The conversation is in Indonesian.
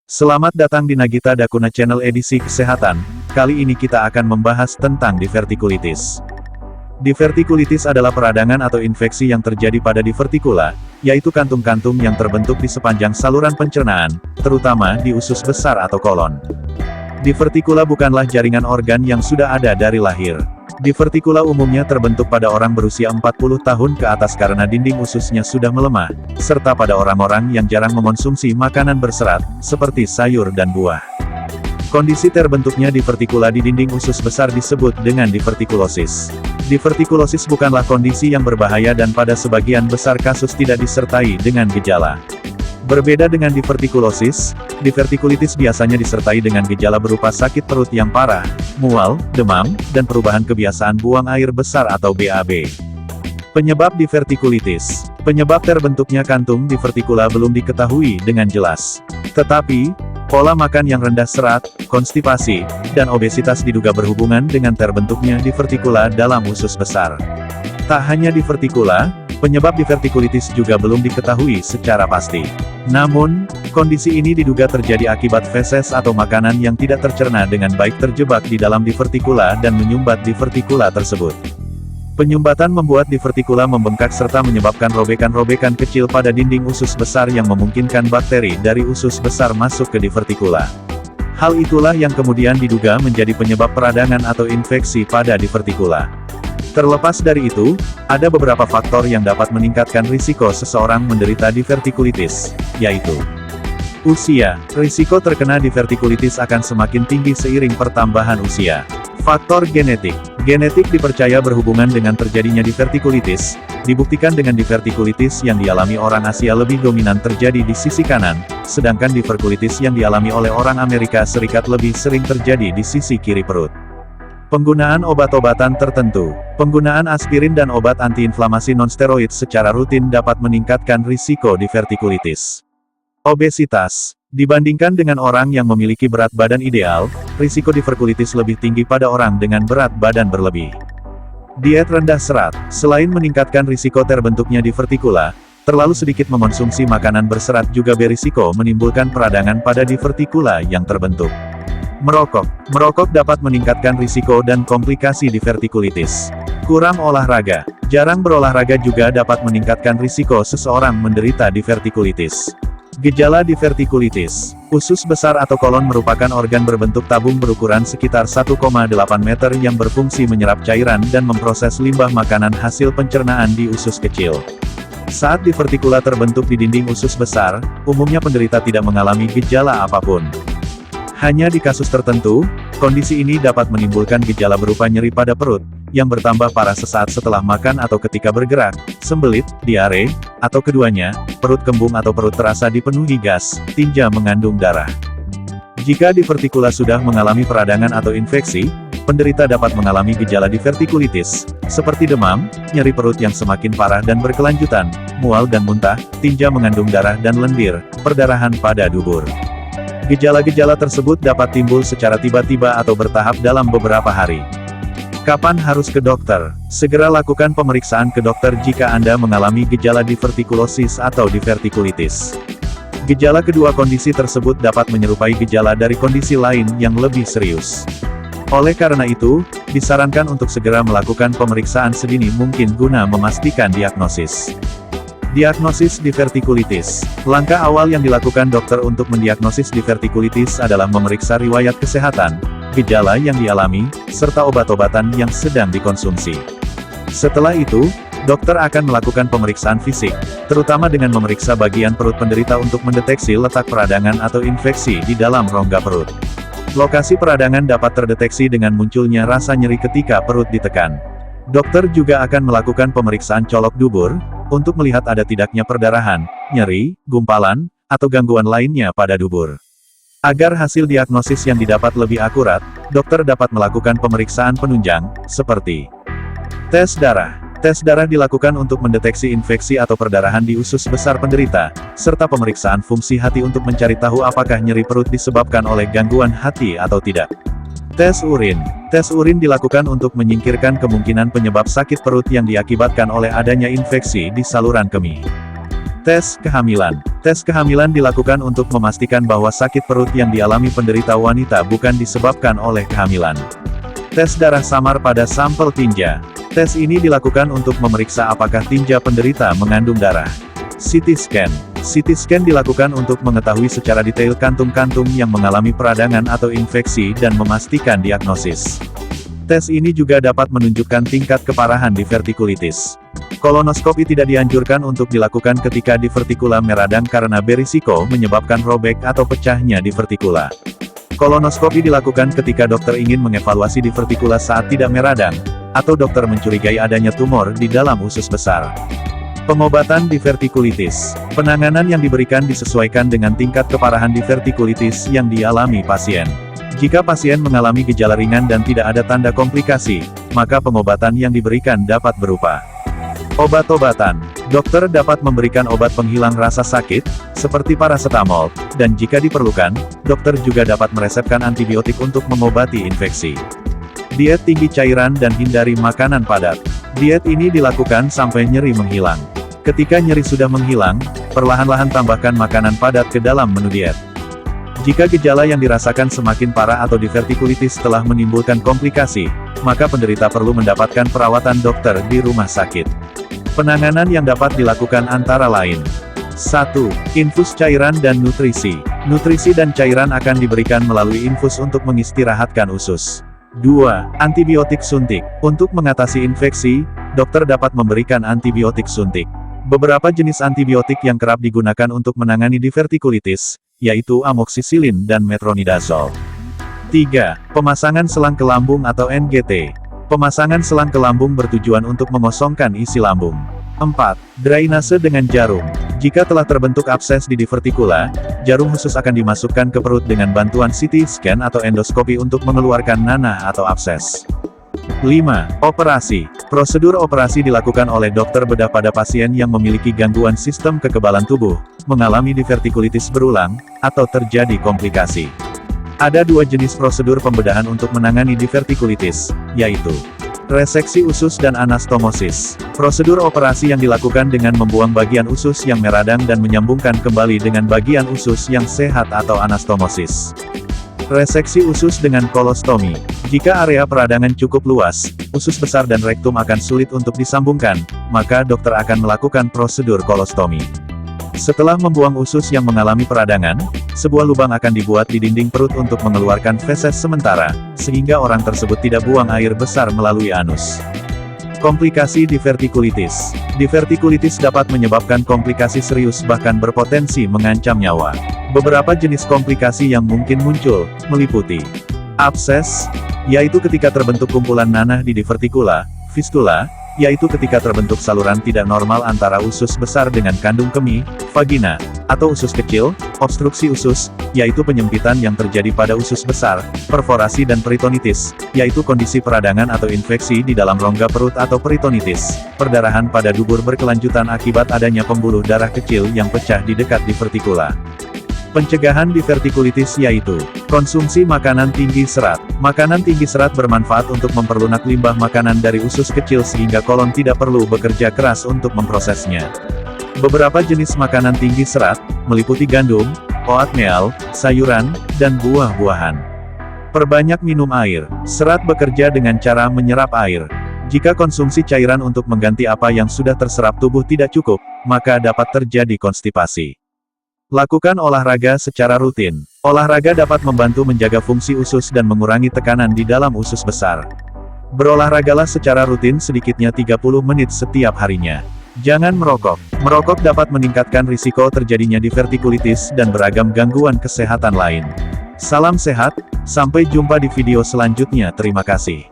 Selamat datang di Nagita Dakuna Channel edisi kesehatan. Kali ini kita akan membahas tentang divertikulitis. Divertikulitis adalah peradangan atau infeksi yang terjadi pada divertikula, yaitu kantung-kantung yang terbentuk di sepanjang saluran pencernaan, terutama di usus besar atau kolon. Divertikula bukanlah jaringan organ yang sudah ada dari lahir. Divertikula umumnya terbentuk pada orang berusia 40 tahun ke atas karena dinding ususnya sudah melemah, serta pada orang-orang yang jarang mengonsumsi makanan berserat, seperti sayur dan buah. Kondisi terbentuknya divertikula di dinding usus besar disebut dengan divertikulosis. Divertikulosis bukanlah kondisi yang berbahaya dan pada sebagian besar kasus tidak disertai dengan gejala. Berbeda dengan divertikulosis, divertikulitis biasanya disertai dengan gejala berupa sakit perut yang parah, mual, demam, dan perubahan kebiasaan buang air besar atau BAB. Penyebab divertikulitis. Penyebab terbentuknya kantung divertikula belum diketahui dengan jelas. Tetapi, pola makan yang rendah serat, konstipasi, dan obesitas diduga berhubungan dengan terbentuknya divertikula dalam usus besar. Tak hanya divertikula, penyebab divertikulitis juga belum diketahui secara pasti. Namun, kondisi ini diduga terjadi akibat feses atau makanan yang tidak tercerna dengan baik terjebak di dalam divertikula dan menyumbat divertikula tersebut. Penyumbatan membuat divertikula membengkak serta menyebabkan robekan-robekan kecil pada dinding usus besar yang memungkinkan bakteri dari usus besar masuk ke divertikula. Hal itulah yang kemudian diduga menjadi penyebab peradangan atau infeksi pada divertikula. Terlepas dari itu, ada beberapa faktor yang dapat meningkatkan risiko seseorang menderita divertikulitis, yaitu usia. Risiko terkena divertikulitis akan semakin tinggi seiring pertambahan usia. Faktor genetik. Genetik dipercaya berhubungan dengan terjadinya divertikulitis, dibuktikan dengan divertikulitis yang dialami orang Asia lebih dominan terjadi di sisi kanan, sedangkan divertikulitis yang dialami oleh orang Amerika Serikat lebih sering terjadi di sisi kiri perut. Penggunaan obat-obatan tertentu. Penggunaan aspirin dan obat antiinflamasi nonsteroid secara rutin dapat meningkatkan risiko divertikulitis. Obesitas. Dibandingkan dengan orang yang memiliki berat badan ideal, risiko divertikulitis lebih tinggi pada orang dengan berat badan berlebih. Diet rendah serat. Selain meningkatkan risiko terbentuknya divertikula, terlalu sedikit mengonsumsi makanan berserat juga berisiko menimbulkan peradangan pada divertikula yang terbentuk. Merokok. Merokok dapat meningkatkan risiko dan komplikasi divertikulitis. Kurang olahraga. Jarang berolahraga juga dapat meningkatkan risiko seseorang menderita divertikulitis. Gejala divertikulitis. Usus besar atau kolon merupakan organ berbentuk tabung berukuran sekitar 1,8 meter yang berfungsi menyerap cairan dan memproses limbah makanan hasil pencernaan di usus kecil. Saat divertikula terbentuk di dinding usus besar, umumnya penderita tidak mengalami gejala apapun. Hanya di kasus tertentu, kondisi ini dapat menimbulkan gejala berupa nyeri pada perut, yang bertambah parah sesaat setelah makan atau ketika bergerak, sembelit, diare, atau keduanya, perut kembung atau perut terasa dipenuhi gas, tinja mengandung darah. Jika divertikula sudah mengalami peradangan atau infeksi, penderita dapat mengalami gejala divertikulitis, seperti demam, nyeri perut yang semakin parah dan berkelanjutan, mual dan muntah, tinja mengandung darah dan lendir, perdarahan pada dubur. Gejala-gejala tersebut dapat timbul secara tiba-tiba atau bertahap dalam beberapa hari. Kapan harus ke dokter? Segera lakukan pemeriksaan ke dokter jika Anda mengalami gejala divertikulosis atau divertikulitis. Gejala kedua kondisi tersebut dapat menyerupai gejala dari kondisi lain yang lebih serius. Oleh karena itu, disarankan untuk segera melakukan pemeriksaan sedini mungkin guna memastikan diagnosis. Diagnosis divertikulitis. Langkah awal yang dilakukan dokter untuk mendiagnosis divertikulitis adalah memeriksa riwayat kesehatan, gejala yang dialami, serta obat-obatan yang sedang dikonsumsi. Setelah itu, dokter akan melakukan pemeriksaan fisik, terutama dengan memeriksa bagian perut penderita untuk mendeteksi letak peradangan atau infeksi di dalam rongga perut. Lokasi peradangan dapat terdeteksi dengan munculnya rasa nyeri ketika perut ditekan. Dokter juga akan melakukan pemeriksaan colok dubur, untuk melihat ada tidaknya perdarahan, nyeri, gumpalan, atau gangguan lainnya pada dubur. Agar hasil diagnosis yang didapat lebih akurat, dokter dapat melakukan pemeriksaan penunjang, seperti tes darah. Tes darah dilakukan untuk mendeteksi infeksi atau perdarahan di usus besar penderita, serta pemeriksaan fungsi hati untuk mencari tahu apakah nyeri perut disebabkan oleh gangguan hati atau tidak. Tes urin. Tes urin dilakukan untuk menyingkirkan kemungkinan penyebab sakit perut yang diakibatkan oleh adanya infeksi di saluran kemih. Tes kehamilan. Tes kehamilan dilakukan untuk memastikan bahwa sakit perut yang dialami penderita wanita bukan disebabkan oleh kehamilan. Tes darah samar pada sampel tinja. Tes ini dilakukan untuk memeriksa apakah tinja penderita mengandung darah. CT scan. CT scan dilakukan untuk mengetahui secara detail kantung-kantung yang mengalami peradangan atau infeksi dan memastikan diagnosis. Tes ini juga dapat menunjukkan tingkat keparahan divertikulitis. Kolonoskopi tidak dianjurkan untuk dilakukan ketika divertikula meradang karena berisiko menyebabkan robek atau pecahnya divertikula. Kolonoskopi dilakukan ketika dokter ingin mengevaluasi divertikula saat tidak meradang, atau dokter mencurigai adanya tumor di dalam usus besar. Pengobatan divertikulitis. Penanganan yang diberikan disesuaikan dengan tingkat keparahan divertikulitis yang dialami pasien. Jika pasien mengalami gejala ringan dan tidak ada tanda komplikasi, maka pengobatan yang diberikan dapat berupa obat-obatan. Dokter dapat memberikan obat penghilang rasa sakit, seperti parasetamol, dan jika diperlukan, dokter juga dapat meresepkan antibiotik untuk mengobati infeksi. Diet tinggi cairan dan hindari makanan padat. Diet ini dilakukan sampai nyeri menghilang. Ketika nyeri sudah menghilang, perlahan-lahan tambahkan makanan padat ke dalam menu diet. Jika gejala yang dirasakan semakin parah atau divertikulitis telah menimbulkan komplikasi, maka penderita perlu mendapatkan perawatan dokter di rumah sakit. Penanganan yang dapat dilakukan antara lain: 1. Infus cairan dan nutrisi. Nutrisi dan cairan akan diberikan melalui infus untuk mengistirahatkan usus. 2. Antibiotik suntik. Untuk mengatasi infeksi, dokter dapat memberikan antibiotik suntik. Beberapa jenis antibiotik yang kerap digunakan untuk menangani divertikulitis, yaitu amoksisilin dan metronidazol. 3. Pemasangan selang ke lambung atau NGT. Pemasangan selang ke lambung bertujuan untuk mengosongkan isi lambung. 4. Drainase dengan jarum. Jika telah terbentuk abses di divertikula, jarum khusus akan dimasukkan ke perut dengan bantuan CT scan atau endoskopi untuk mengeluarkan nanah atau abses. 5. Operasi. Prosedur operasi dilakukan oleh dokter bedah pada pasien yang memiliki gangguan sistem kekebalan tubuh, mengalami divertikulitis berulang, atau terjadi komplikasi. Ada dua jenis prosedur pembedahan untuk menangani divertikulitis, yaitu reseksi usus dan anastomosis. Prosedur operasi yang dilakukan dengan membuang bagian usus yang meradang dan menyambungkan kembali dengan bagian usus yang sehat atau anastomosis. Reseksi usus dengan kolostomi. Jika area peradangan cukup luas, usus besar dan rektum akan sulit untuk disambungkan, maka dokter akan melakukan prosedur kolostomi. Setelah membuang usus yang mengalami peradangan, sebuah lubang akan dibuat di dinding perut untuk mengeluarkan feses sementara, sehingga orang tersebut tidak buang air besar melalui anus. Komplikasi divertikulitis. Divertikulitis dapat menyebabkan komplikasi serius bahkan berpotensi mengancam nyawa. Beberapa jenis komplikasi yang mungkin muncul, meliputi abses, yaitu ketika terbentuk kumpulan nanah di divertikula; fistula, yaitu ketika terbentuk saluran tidak normal antara usus besar dengan kandung kemih, vagina, atau usus kecil; obstruksi usus, yaitu penyempitan yang terjadi pada usus besar; perforasi dan peritonitis, yaitu kondisi peradangan atau infeksi di dalam rongga perut atau peritonitis; perdarahan pada dubur berkelanjutan akibat adanya pembuluh darah kecil yang pecah di dekat divertikula. Pencegahan divertikulitis yaitu konsumsi makanan tinggi serat. Makanan tinggi serat bermanfaat untuk memperlunak limbah makanan dari usus kecil sehingga kolon tidak perlu bekerja keras untuk memprosesnya. Beberapa jenis makanan tinggi serat, meliputi gandum, oatmeal, sayuran, dan buah-buahan. Perbanyak minum air. Serat bekerja dengan cara menyerap air. Jika konsumsi cairan untuk mengganti apa yang sudah terserap tubuh tidak cukup, maka dapat terjadi konstipasi. Lakukan olahraga secara rutin. Olahraga dapat membantu menjaga fungsi usus dan mengurangi tekanan di dalam usus besar. Berolahragalah secara rutin sedikitnya 30 menit setiap harinya. Jangan merokok. Merokok dapat meningkatkan risiko terjadinya divertikulitis dan beragam gangguan kesehatan lain. Salam sehat, sampai jumpa di video selanjutnya. Terima kasih.